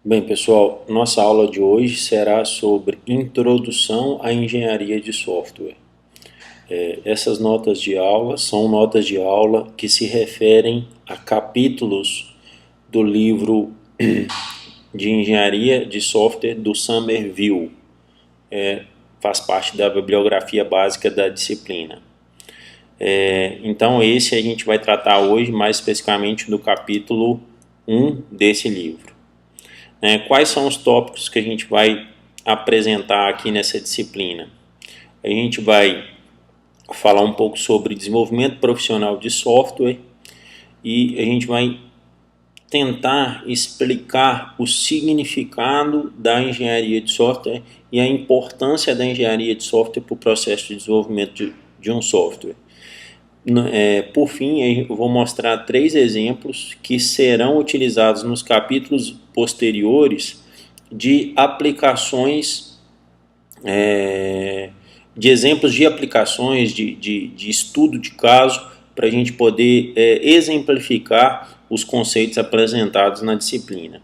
Bem, pessoal, nossa aula de hoje será sobre Introdução à Engenharia de Software. Essas notas de aula são notas de aula que se referem a capítulos do livro de Engenharia de Software do Somerville. Faz parte da bibliografia básica da disciplina. Então esse a gente vai tratar hoje mais especificamente do capítulo 1 desse livro. Quais são os tópicos que a gente vai apresentar aqui nessa disciplina? A gente vai falar um pouco sobre desenvolvimento profissional de software e a gente vai tentar explicar o significado da engenharia de software e a importância da engenharia de software para o processo de desenvolvimento de um software. Por fim, eu vou mostrar 3 exemplos que serão utilizados nos capítulos posteriores de aplicações, de exemplos de aplicações, de estudo de caso, para a gente poder exemplificar os conceitos apresentados na disciplina.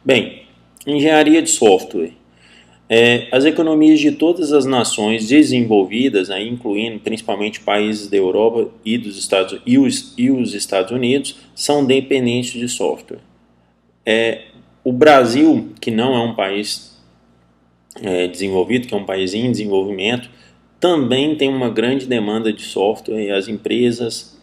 Bem, engenharia de software. As economias de todas as nações desenvolvidas, incluindo principalmente países da Europa e os Estados Unidos, são dependentes de software. O Brasil, que não é um país desenvolvido, que é um país em desenvolvimento, também tem uma grande demanda de software e as empresas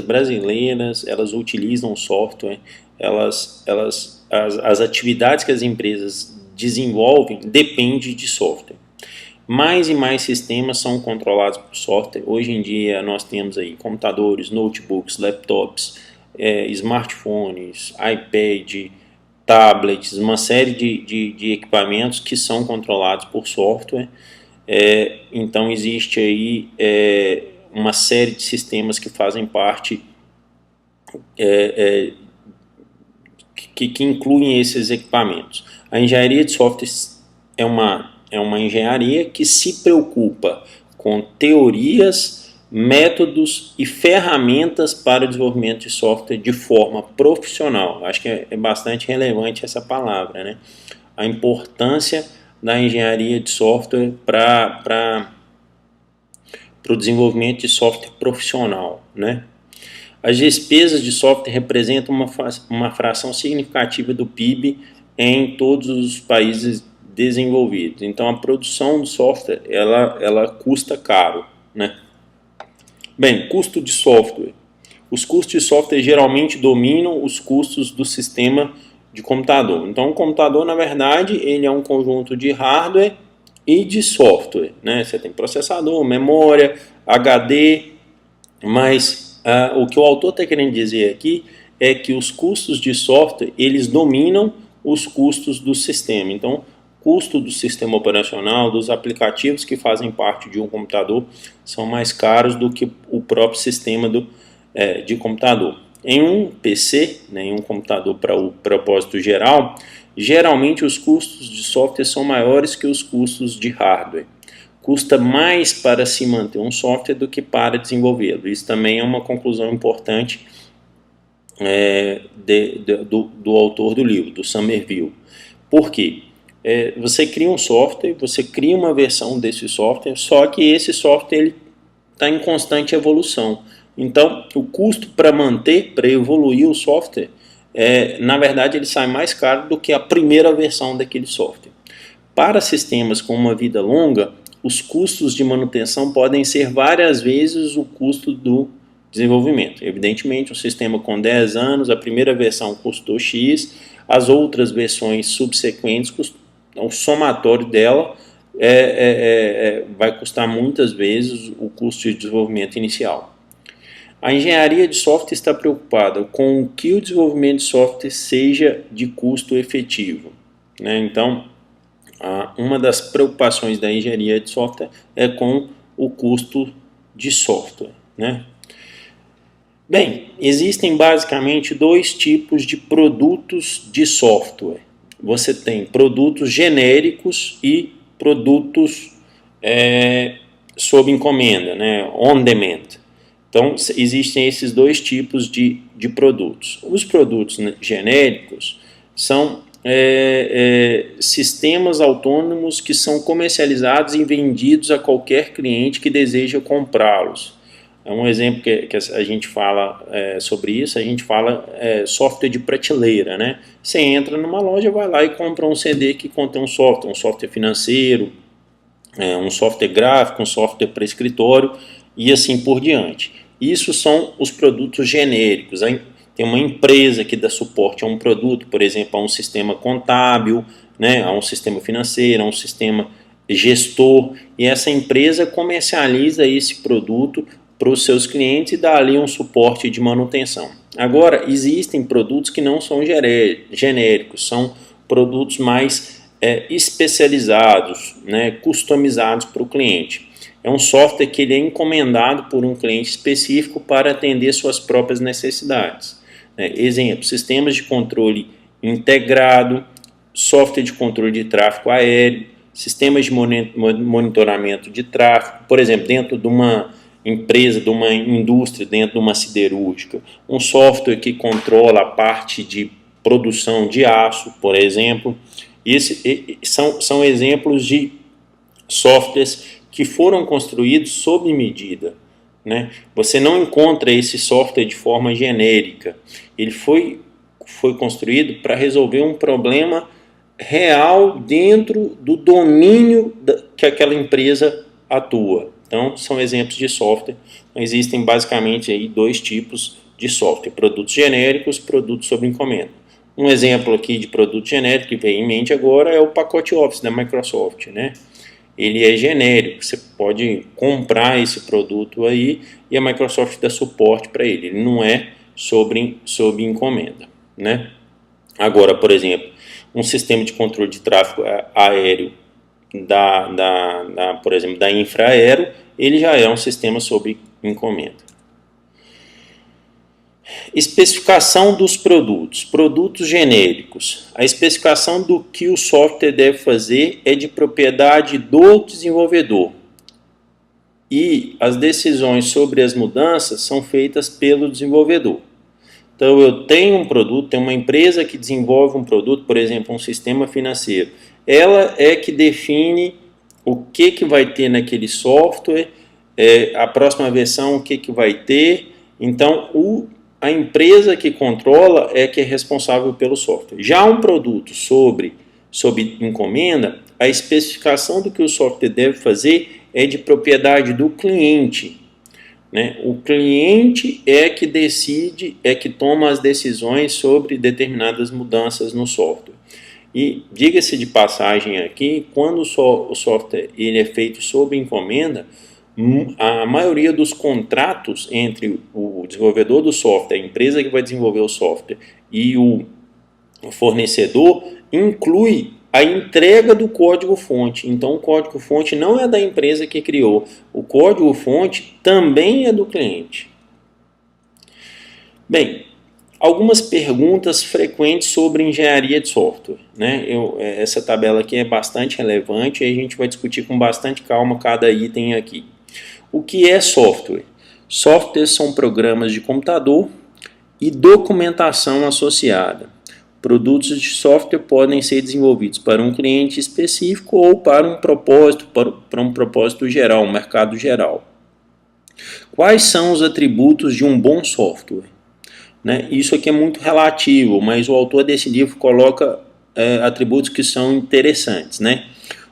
brasileiras, elas utilizam software, as atividades que as empresas desenvolvem dependem de software. Mais e mais sistemas são controlados por software. Hoje em dia nós temos aí computadores, notebooks, laptops, smartphones, iPad, tablets, uma série de equipamentos que são controlados por software. Então existe aí uma série de sistemas que fazem parte, que incluem esses equipamentos. A engenharia de software é uma engenharia que se preocupa com teorias, métodos e ferramentas para o desenvolvimento de software de forma profissional. Acho que é bastante relevante essa palavra, né? A importância da engenharia de software para o desenvolvimento de software profissional, né? As despesas de software representam uma fração significativa do PIB em todos os países desenvolvidos. Então, a produção de software ela custa caro, né? Bem, custo de software. Os custos de software geralmente dominam os custos do sistema de computador. Então, o computador, na verdade, ele é um conjunto de hardware e de software, né? Você tem processador, memória, HD, mas o que o autor está querendo dizer aqui é que os custos de software, eles dominam os custos do sistema. Então, custo do sistema operacional, dos aplicativos que fazem parte de um computador, são mais caros do que o próprio sistema de computador. Em um PC, em um computador para o propósito geral, geralmente os custos de software são maiores que os custos de hardware. Custa mais para se manter um software do que para desenvolvê-lo. Isso também é uma conclusão importante do autor do livro, do Somerville. Por quê? Você cria um software, você cria uma versão desse software, só que esse software está em constante evolução. Então, o custo para manter, para evoluir o software, na verdade, ele sai mais caro do que a primeira versão daquele software. Para sistemas com uma vida longa, os custos de manutenção podem ser várias vezes o custo do desenvolvimento. Evidentemente, um sistema com 10 anos, a primeira versão custou X, as outras versões subsequentes, o somatório dela vai custar muitas vezes o custo de desenvolvimento inicial. A engenharia de software está preocupada com que o desenvolvimento de software seja de custo efetivo, né? Então, uma das preocupações da engenharia de software é com o custo de software, né? Bem, existem basicamente 2 tipos de produtos de software. Você tem produtos genéricos e produtos sob encomenda, né? On demand. Então, existem esses dois tipos de produtos. Os produtos, né, genéricos são sistemas autônomos que são comercializados e vendidos a qualquer cliente que deseja comprá-los. É um exemplo que a gente fala sobre isso, a gente fala software de prateleira, né? Você entra numa loja, vai lá e compra um CD que contém um software financeiro, um software gráfico, um software para escritório e assim por diante. Isso são os produtos genéricos. Tem uma empresa que dá suporte a um produto, por exemplo, a um sistema contábil, né, a um sistema financeiro, a um sistema gestor, e essa empresa comercializa esse produto para os seus clientes e dá ali um suporte de manutenção. Agora, existem produtos que não são genéricos, são produtos mais especializados, né, customizados para o cliente. É um software que ele é encomendado por um cliente específico para atender suas próprias necessidades. Exemplo, sistemas de controle integrado, software de controle de tráfego aéreo, sistemas de monitoramento de tráfego, por exemplo, dentro de uma empresa, de uma indústria, dentro de uma siderúrgica, um software que controla a parte de produção de aço, por exemplo. São exemplos de softwares que foram construídos sob medida, né? Você não encontra esse software de forma genérica. Ele foi construído para resolver um problema real dentro do domínio que aquela empresa atua. Então, são exemplos de software. Existem basicamente aí dois tipos de software: produtos genéricos, produtos sob encomenda. Um exemplo aqui de produto genérico que veio em mente agora é o pacote Office da Microsoft, né? Ele é genérico, você pode comprar esse produto aí e a Microsoft dá suporte para ele. Ele não é sob encomenda, né? Agora, por exemplo, um sistema de controle de tráfego aéreo por exemplo, da Infraero, ele já é um sistema sob encomenda. Especificação dos produtos genéricos. A especificação do que o software deve fazer é de propriedade do desenvolvedor e as decisões sobre as mudanças são feitas pelo desenvolvedor. Então, eu tenho um produto, tem uma empresa que desenvolve um produto, por exemplo, um sistema financeiro. Ela é que define o que vai ter naquele software, a próxima versão, o que vai ter. Então, a empresa que controla é que é responsável pelo software. Já um produto sob encomenda, a especificação do que o software deve fazer é de propriedade do cliente, né? O cliente é que decide, é que toma as decisões sobre determinadas mudanças no software. E diga-se de passagem aqui, quando o software ele é feito sob encomenda, a maioria dos contratos entre o desenvolvedor do software, a empresa que vai desenvolver o software e o fornecedor, inclui a entrega do código-fonte. Então, o código-fonte não é da empresa que criou, o código-fonte também é do cliente. Bem, algumas perguntas frequentes sobre engenharia de software, né? Essa tabela aqui é bastante relevante e a gente vai discutir com bastante calma cada item aqui. O que é software? Softwares são programas de computador e documentação associada. Produtos de software podem ser desenvolvidos para um cliente específico ou para um propósito geral, um mercado geral. Quais são os atributos de um bom software? Né? Isso aqui é muito relativo, mas o autor desse livro coloca atributos que são interessantes, né?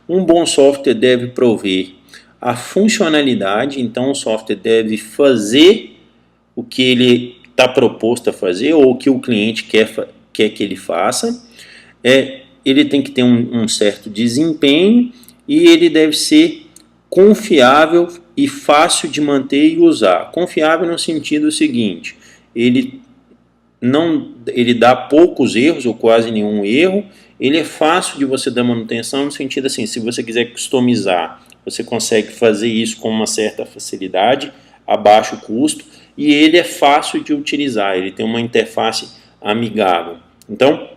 Um bom software deve prover a funcionalidade, então o software deve fazer o que ele está proposto a fazer ou o que o cliente quer que ele faça. Ele tem que ter um certo desempenho e ele deve ser confiável e fácil de manter e usar. Confiável no sentido seguinte: ele dá poucos erros ou quase nenhum erro. Ele é fácil de você dar manutenção no sentido assim, se você quiser customizar, você consegue fazer isso com uma certa facilidade, a baixo custo, e ele é fácil de utilizar, ele tem uma interface amigável. Então,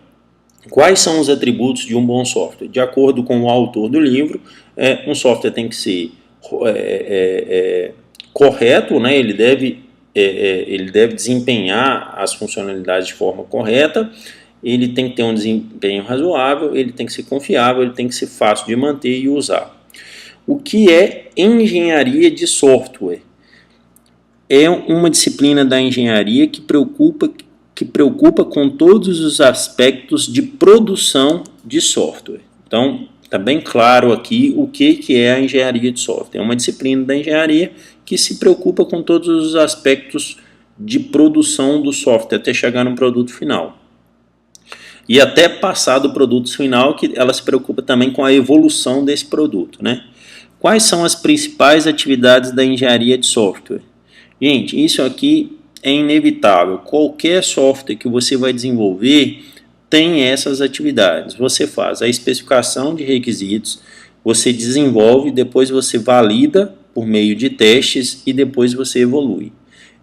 quais são os atributos de um bom software? De acordo com o autor do livro, um software tem que ser correto, né? Ele deve ele deve desempenhar as funcionalidades de forma correta, ele tem que ter um desempenho razoável, ele tem que ser confiável, ele tem que ser fácil de manter e usar. O que é engenharia de software? É uma disciplina da engenharia que preocupa com todos os aspectos de produção de software. Então, está bem claro aqui o que é a engenharia de software. É uma disciplina da engenharia que se preocupa com todos os aspectos de produção do software até chegar no produto final. E até passar do produto final, que ela se preocupa também com a evolução desse produto, né? Quais são as principais atividades da engenharia de software? Gente, isso aqui é inevitável. Qualquer software que você vai desenvolver tem essas atividades. Você faz a especificação de requisitos, você desenvolve, depois você valida por meio de testes e depois você evolui.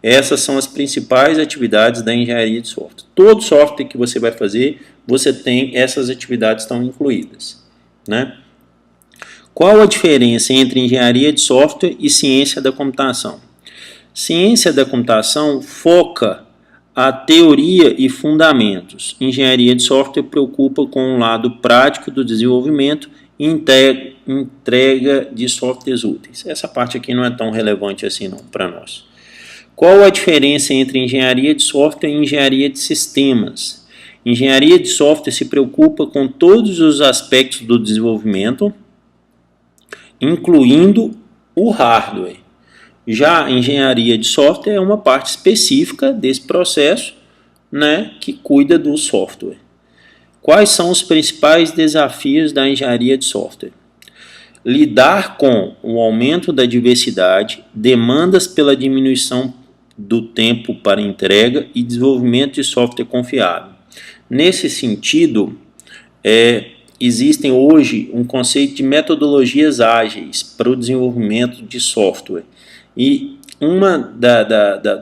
Essas são as principais atividades da engenharia de software. Todo software que você vai fazer, você tem essas atividades estão incluídas, né? Qual a diferença entre engenharia de software e ciência da computação? Ciência da computação foca a teoria e fundamentos. Engenharia de software preocupa com o lado prático do desenvolvimento e entrega de softwares úteis. Essa parte aqui não é tão relevante assim não para nós. Qual a diferença entre engenharia de software e engenharia de sistemas? Engenharia de software se preocupa com todos os aspectos do desenvolvimento, incluindo o hardware. Já a engenharia de software é uma parte específica desse processo, né, que cuida do software. Quais são os principais desafios da engenharia de software? Lidar com o aumento da diversidade, demandas pela diminuição do tempo para entrega e desenvolvimento de software confiável. Nesse sentido, existem hoje um conceito de metodologias ágeis para o desenvolvimento de software. E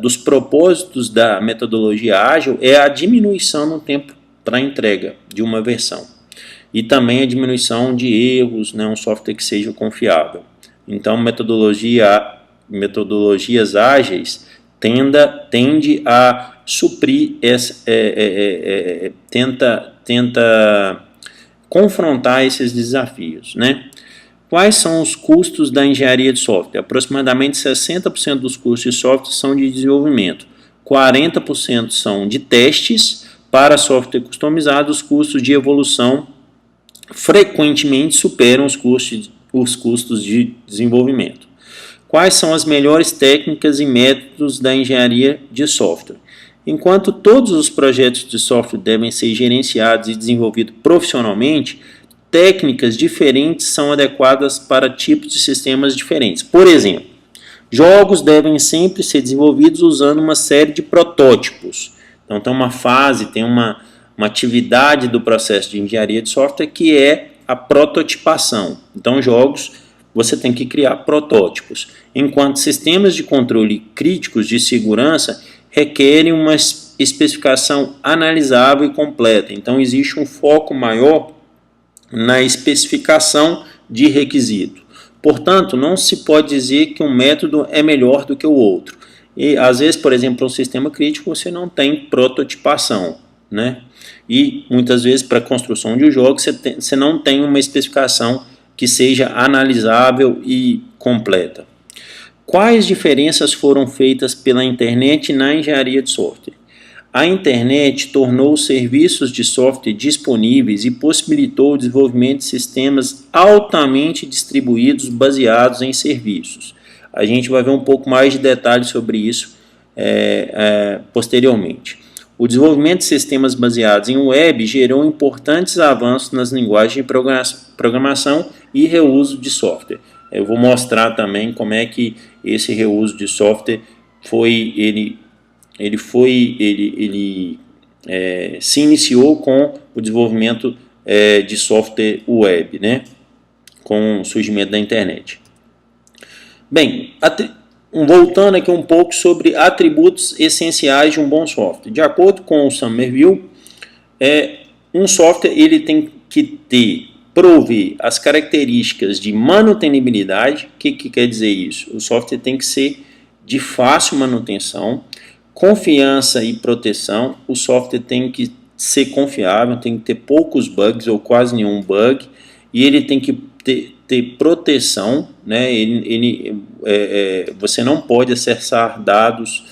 dos propósitos da metodologia ágil é a diminuição no tempo para entrega de uma versão. E também a diminuição de erros, né, um software que seja confiável. Então, metodologias ágeis tende a suprir, tenta confrontar esses desafios, né? Quais são os custos da engenharia de software? Aproximadamente 60% dos custos de software são de desenvolvimento, 40% são de testes. Para software customizado, os custos de evolução frequentemente superam os custos de desenvolvimento. Quais são as melhores técnicas e métodos da engenharia de software? Enquanto todos os projetos de software devem ser gerenciados e desenvolvidos profissionalmente, técnicas diferentes são adequadas para tipos de sistemas diferentes. Por exemplo, jogos devem sempre ser desenvolvidos usando uma série de protótipos. Então tem uma fase, tem uma atividade do processo de engenharia de software que é a prototipação. Então jogos você tem que criar protótipos, enquanto sistemas de controle críticos de segurança requerem uma especificação analisável e completa. Então existe um foco maior na especificação de requisito. Portanto, não se pode dizer que um método é melhor do que o outro. E às vezes, por exemplo, um sistema crítico você não tem prototipação, né? E muitas vezes para a construção de um jogo você não tem uma especificação que seja analisável e completa. Quais diferenças foram feitas pela internet na engenharia de software? A internet tornou os serviços de software disponíveis e possibilitou o desenvolvimento de sistemas altamente distribuídos baseados em serviços. A gente vai ver um pouco mais de detalhes sobre isso posteriormente. O desenvolvimento de sistemas baseados em web gerou importantes avanços nas linguagens de programação e reuso de software. Eu vou mostrar também como é que esse reuso de software se iniciou com o desenvolvimento de software web, né? Com o surgimento da internet. Bem, voltando aqui um pouco sobre atributos essenciais de um bom software. De acordo com o Somerville, um software ele tem que prover as características de manutenibilidade. O que quer dizer isso? O software tem que ser de fácil manutenção, confiança e proteção. O software tem que ser confiável, tem que ter poucos bugs ou quase nenhum bug, e ele tem que ter proteção, né? Você não pode acessar dados,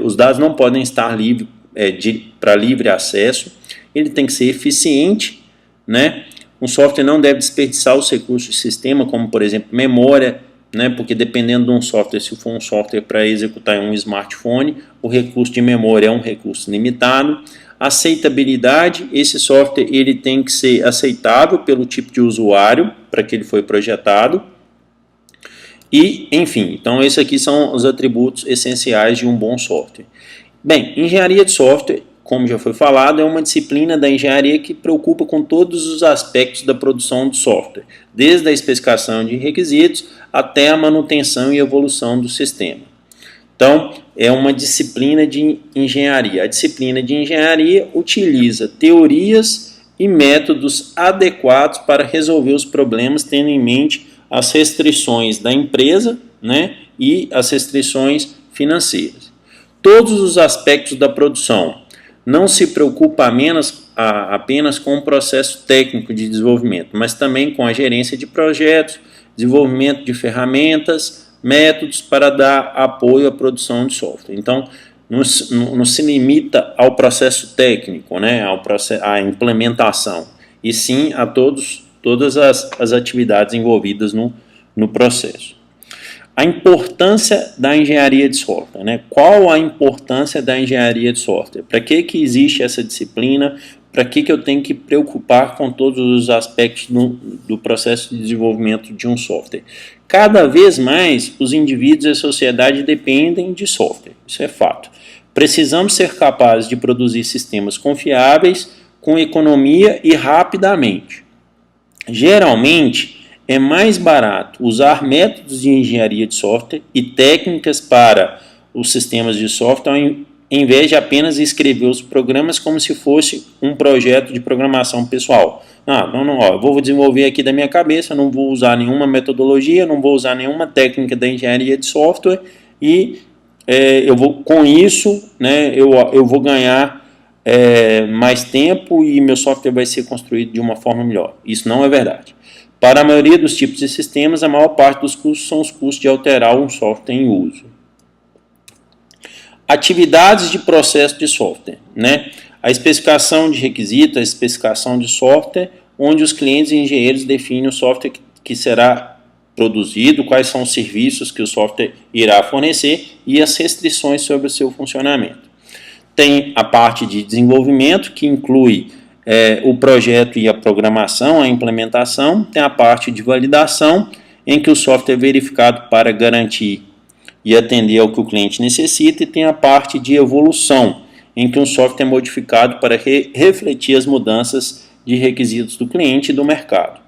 os dados não podem estar para livre acesso, ele tem que ser eficiente, né? Um software não deve desperdiçar os recursos do sistema, como por exemplo memória, né? Porque dependendo de um software, se for um software para executar em um smartphone, o recurso de memória é um recurso limitado. Aceitabilidade, esse software ele tem que ser aceitável pelo tipo de usuário para que ele foi projetado. E, enfim, então esses aqui são os atributos essenciais de um bom software. Bem, engenharia de software, como já foi falado, é uma disciplina da engenharia que preocupa com todos os aspectos da produção do software, desde a especificação de requisitos até a manutenção e evolução do sistema. Então, é uma disciplina de engenharia. A disciplina de engenharia utiliza teorias e métodos adequados para resolver os problemas, tendo em mente as restrições da empresa, né, e as restrições financeiras. Todos os aspectos da produção. Não se preocupa apenas com o processo técnico de desenvolvimento, mas também com a gerência de projetos, desenvolvimento de ferramentas, métodos para dar apoio à produção de software. Então, não se limita ao processo técnico, né, à implementação, e sim a todas as atividades envolvidas no processo. A importância da engenharia de software, né? Qual a importância da engenharia de software? Para que existe essa disciplina? Para que eu tenho que preocupar com todos os aspectos do processo de desenvolvimento de um software? Cada vez mais os indivíduos e a sociedade dependem de software, isso é fato. Precisamos ser capazes de produzir sistemas confiáveis, com economia e rapidamente. Geralmente, é mais barato usar métodos de engenharia de software e técnicas para os sistemas de software, em vez de apenas escrever os programas como se fosse um projeto de programação pessoal. Eu vou desenvolver aqui da minha cabeça, não vou usar nenhuma metodologia, não vou usar nenhuma técnica da engenharia de software e com isso, né, eu vou ganhar mais tempo e meu software vai ser construído de uma forma melhor. Isso não é verdade. Para a maioria dos tipos de sistemas, a maior parte dos custos são os custos de alterar um software em uso. Atividades de processo de software, né? A especificação de requisitos, a especificação de software, onde os clientes e engenheiros definem o software que será produzido, quais são os serviços que o software irá fornecer e as restrições sobre o seu funcionamento. Tem a parte de desenvolvimento, que inclui o projeto e a programação, a implementação. Tem a parte de validação, em que o software é verificado para garantir e atender ao que o cliente necessita, e tem a parte de evolução, em que um software é modificado para refletir as mudanças de requisitos do cliente e do mercado.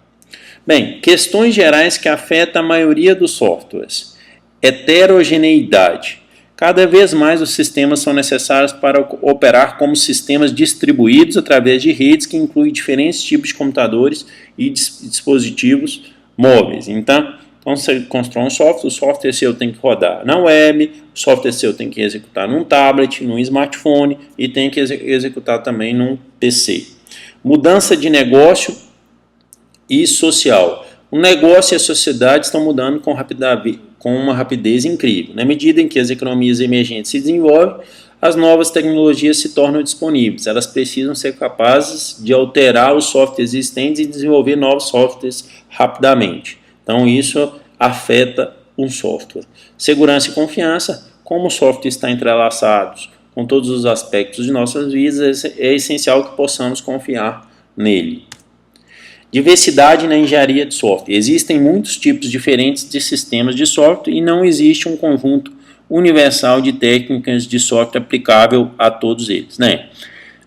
Bem, questões gerais que afetam a maioria dos softwares. Heterogeneidade. Cada vez mais os sistemas são necessários para operar como sistemas distribuídos através de redes que incluem diferentes tipos de computadores e dispositivos móveis. Então você constrói um software, o software seu tem que rodar na web, o software seu tem que executar num tablet, num smartphone e tem que executar também num PC. Mudança de negócio e social. O negócio e a sociedade estão mudando com uma rapidez incrível. Na medida em que as economias emergentes se desenvolvem, as novas tecnologias se tornam disponíveis. Elas precisam ser capazes de alterar os softwares existentes e desenvolver novos softwares rapidamente. Então isso afeta um software. Segurança e confiança. Como o software está entrelaçado com todos os aspectos de nossas vidas, é essencial que possamos confiar nele. Diversidade na engenharia de software. Existem muitos tipos diferentes de sistemas de software e não existe um conjunto universal de técnicas de software aplicável a todos eles, né?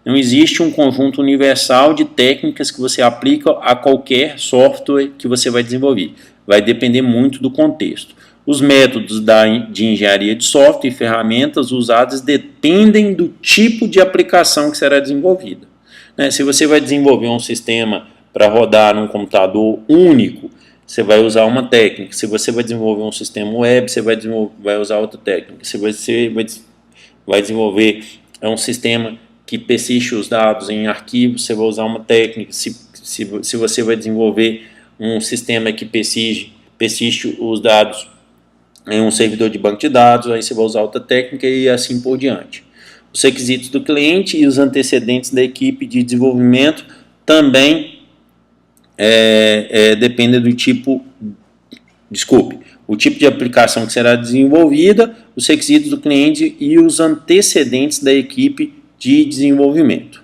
Não existe um conjunto universal de técnicas que você aplica a qualquer software que você vai desenvolver. Vai depender muito do contexto. Os métodos de engenharia de software e ferramentas usadas dependem do tipo de aplicação que será desenvolvida, né? Se você vai desenvolver um sistema para rodar num computador único, você vai usar uma técnica. Se você vai desenvolver um sistema web, você vai usar outra técnica. Se você vai desenvolver um sistema que persiste os dados em arquivos, você vai usar uma técnica. Se você vai desenvolver um sistema que persiste os dados em um servidor de banco de dados, aí você vai usar outra técnica e assim por diante. Os requisitos do cliente e os antecedentes da equipe de desenvolvimento também dependem do tipo, o tipo de aplicação que será desenvolvida, os requisitos do cliente e os antecedentes da equipe de desenvolvimento.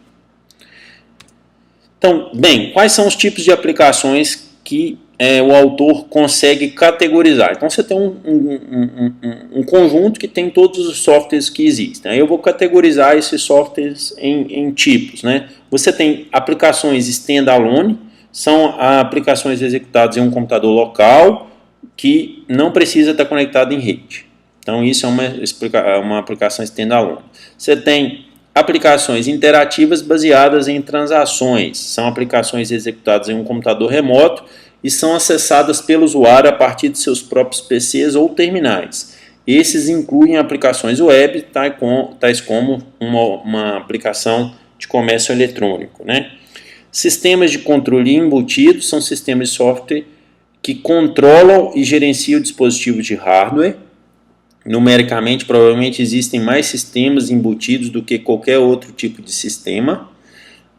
Então, bem, quais são os tipos de aplicações que o autor consegue categorizar? Então, você tem um conjunto que tem todos os softwares que existem. Aí eu vou categorizar esses softwares em tipos, né? Você tem aplicações standalone, são aplicações executadas em um computador local que não precisa estar conectado em rede. Então, isso é uma aplicação standalone. Você tem aplicações interativas baseadas em transações. São aplicações executadas em um computador remoto e são acessadas pelo usuário a partir de seus próprios PCs ou terminais. Esses incluem aplicações web, tais como uma aplicação de comércio eletrônico, né? Sistemas de controle embutido são sistemas de software que controlam e gerenciam dispositivos de hardware. Numericamente, provavelmente existem mais sistemas embutidos do que qualquer outro tipo de sistema,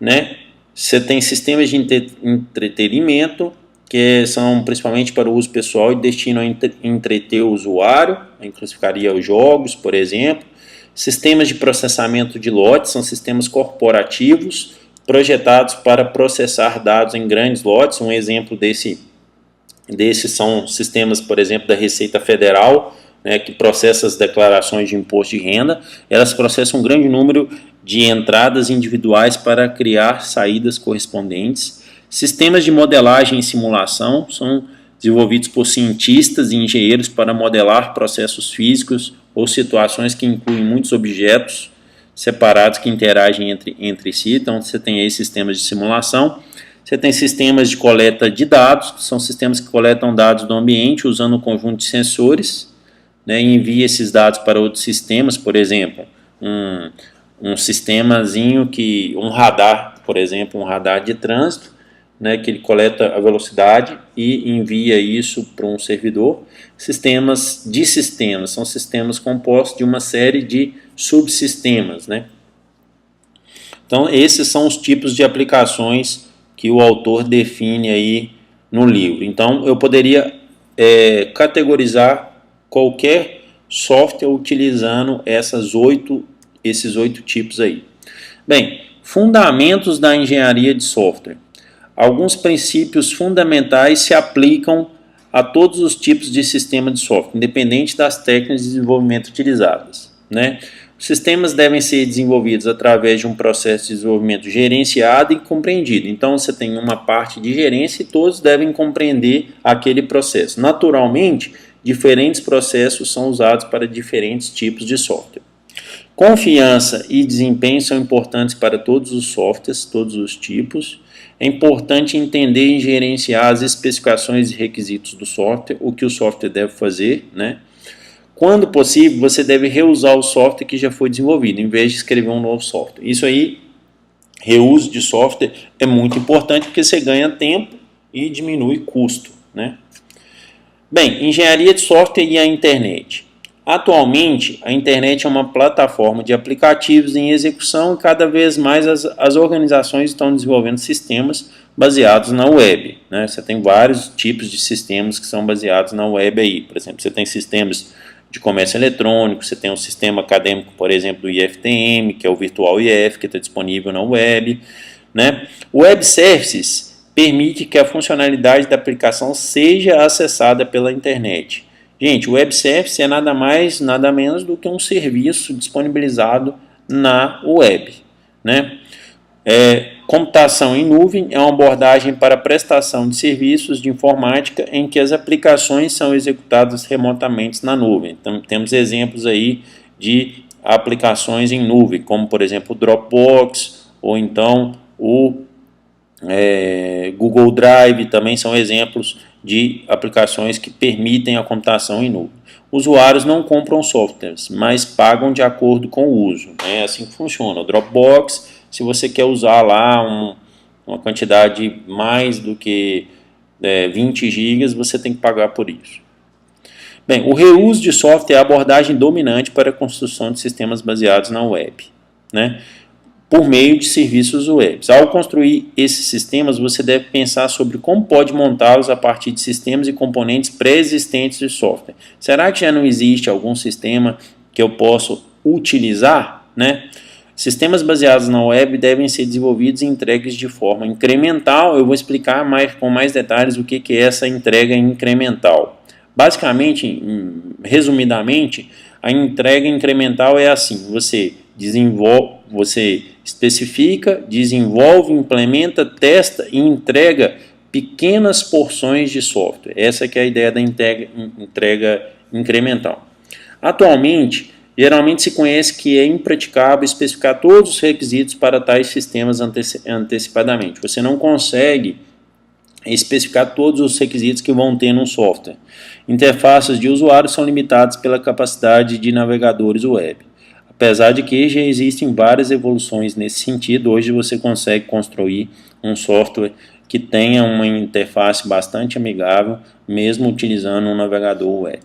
né? Você tem sistemas de entretenimento, que são principalmente para o uso pessoal e destinam a entreter o usuário, classificaria os jogos, por exemplo. Sistemas de processamento de lotes são sistemas corporativos projetados para processar dados em grandes lotes. Um exemplo desses são sistemas, por exemplo, da Receita Federal, né, que processa as declarações de imposto de renda. Elas processam um grande número de entradas individuais para criar saídas correspondentes. Sistemas de modelagem e simulação são desenvolvidos por cientistas e engenheiros para modelar processos físicos ou situações que incluem muitos objetos separados que interagem entre si. Então, você tem aí sistemas de simulação. Você tem sistemas de coleta de dados, que são sistemas que coletam dados do ambiente usando um conjunto de sensores, né, e envia esses dados para outros sistemas, por exemplo, um sistemazinho um radar, por exemplo, um radar de trânsito, né, que ele coleta a velocidade e envia isso para um servidor. Sistemas de sistemas, são sistemas compostos de uma série de subsistemas, né? Então, esses são os tipos de aplicações que o autor define aí no livro. Então, eu poderia categorizar qualquer software utilizando esses 8 tipos aí. Bem, fundamentos da engenharia de software. Alguns princípios fundamentais se aplicam a todos os tipos de sistema de software, independente das técnicas de desenvolvimento utilizadas, né? Os sistemas devem ser desenvolvidos através de um processo de desenvolvimento gerenciado e compreendido. Então, você tem uma parte de gerência e todos devem compreender aquele processo. Naturalmente, diferentes processos são usados para diferentes tipos de software. Confiança e desempenho são importantes para todos os softwares, todos os tipos. É importante entender e gerenciar as especificações e requisitos do software, o que o software deve fazer, né? Quando possível, você deve reusar o software que já foi desenvolvido, em vez de escrever um novo software. Isso aí, reuso de software, é muito importante porque você ganha tempo e diminui custo, né? Bem, engenharia de software e a internet. Atualmente, a internet é uma plataforma de aplicativos em execução e cada vez mais as organizações estão desenvolvendo sistemas baseados na web, né? Você tem vários tipos de sistemas que são baseados na web aí. Por exemplo, você tem sistemas de comércio eletrônico, você tem um sistema acadêmico, por exemplo, do IFTM, que é o Virtual IF, que está disponível na web, né? O Web Services permite que a funcionalidade da aplicação seja acessada pela internet. Gente, o Web Service é nada mais, nada menos do que um serviço disponibilizado na web, né? Computação em nuvem é uma abordagem para prestação de serviços de informática em que as aplicações são executadas remotamente na nuvem. Então, temos exemplos aí de aplicações em nuvem, como por exemplo o Dropbox ou então o Google Drive também são exemplos de aplicações que permitem a computação em nuvem. Usuários não compram softwares, mas pagam de acordo com o uso. É assim que funciona. O Dropbox, se você quer usar lá uma quantidade mais do que 20 GB, você tem que pagar por isso. Bem, o reuso de software é a abordagem dominante para a construção de sistemas baseados na web, né? Por meio de serviços web. Ao construir esses sistemas, você deve pensar sobre como pode montá-los a partir de sistemas e componentes pré-existentes de software. Será que já não existe algum sistema que eu possa utilizar, né? Sistemas baseados na web devem ser desenvolvidos e entregues de forma incremental. Eu vou explicar com mais detalhes o que é essa entrega incremental. Basicamente, resumidamente, a entrega incremental é assim: você especifica, desenvolve, implementa, testa e entrega pequenas porções de software. Essa que é a ideia da entrega incremental. Atualmente, geralmente se conhece que é impraticável especificar todos os requisitos para tais sistemas antecipadamente. Você não consegue especificar todos os requisitos que vão ter no software. Interfaces de usuários são limitadas pela capacidade de navegadores web. Apesar de que já existem várias evoluções nesse sentido, hoje você consegue construir um software que tenha uma interface bastante amigável, mesmo utilizando um navegador web.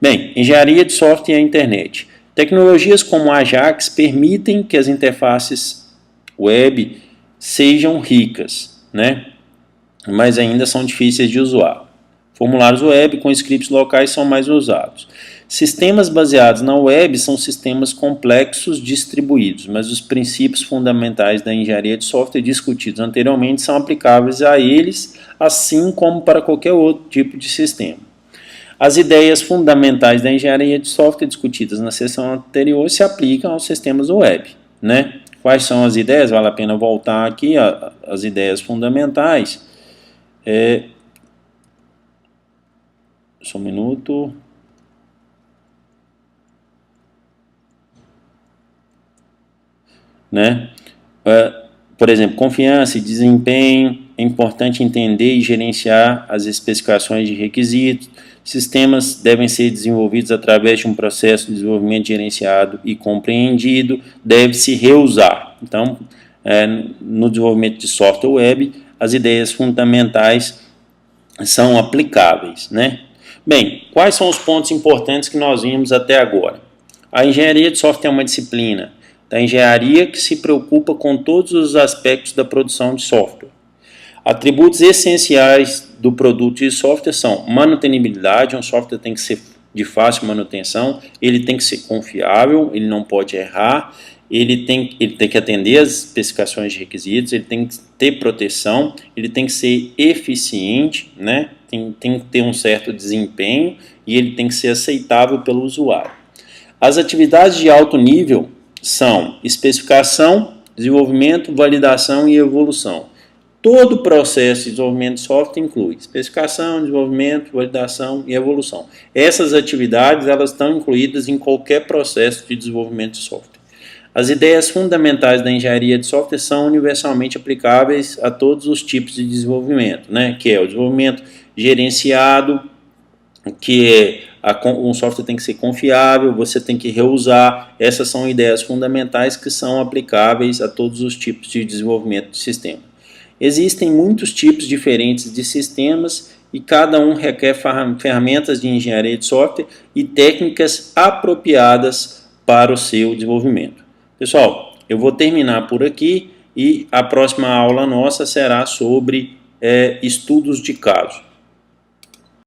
Bem, engenharia de software e a internet. Tecnologias como Ajax permitem que as interfaces web sejam ricas, né? Mas ainda são difíceis de usar. Formulários web com scripts locais são mais usados. Sistemas baseados na web são sistemas complexos distribuídos, mas os princípios fundamentais da engenharia de software discutidos anteriormente são aplicáveis a eles, assim como para qualquer outro tipo de sistema. As ideias fundamentais da engenharia de software discutidas na sessão anterior se aplicam aos sistemas web, né? Quais são as ideias? Vale a pena voltar aqui às ideias fundamentais. Só um minuto. Né? Por exemplo, confiança e desempenho, é importante entender e gerenciar as especificações de requisitos. Sistemas devem ser desenvolvidos através de um processo de desenvolvimento gerenciado e compreendido, deve-se reusar. Então, no desenvolvimento de software web, as ideias fundamentais são aplicáveis, né? Bem, quais são os pontos importantes que nós vimos até agora? A engenharia de software é uma disciplina da engenharia que se preocupa com todos os aspectos da produção de software. Atributos essenciais do produto de software são manutenibilidade. Um software tem que ser de fácil manutenção, ele tem que ser confiável, ele não pode errar, ele tem que atender às especificações de requisitos, ele tem que ter proteção, ele tem que ser eficiente, né? tem que ter um certo desempenho e ele tem que ser aceitável pelo usuário. As atividades de alto nível são especificação, desenvolvimento, validação e evolução. Todo o processo de desenvolvimento de software inclui especificação, desenvolvimento, validação e evolução. Essas atividades elas estão incluídas em qualquer processo de desenvolvimento de software. As ideias fundamentais da engenharia de software são universalmente aplicáveis a todos os tipos de desenvolvimento, né? Que é o desenvolvimento gerenciado, que um software tem que ser confiável, você tem que reusar. Essas são ideias fundamentais que são aplicáveis a todos os tipos de desenvolvimento de sistema. Existem muitos tipos diferentes de sistemas e cada um requer ferramentas de engenharia de software e técnicas apropriadas para o seu desenvolvimento. Pessoal, eu vou terminar por aqui e a próxima aula nossa será sobre estudos de caso.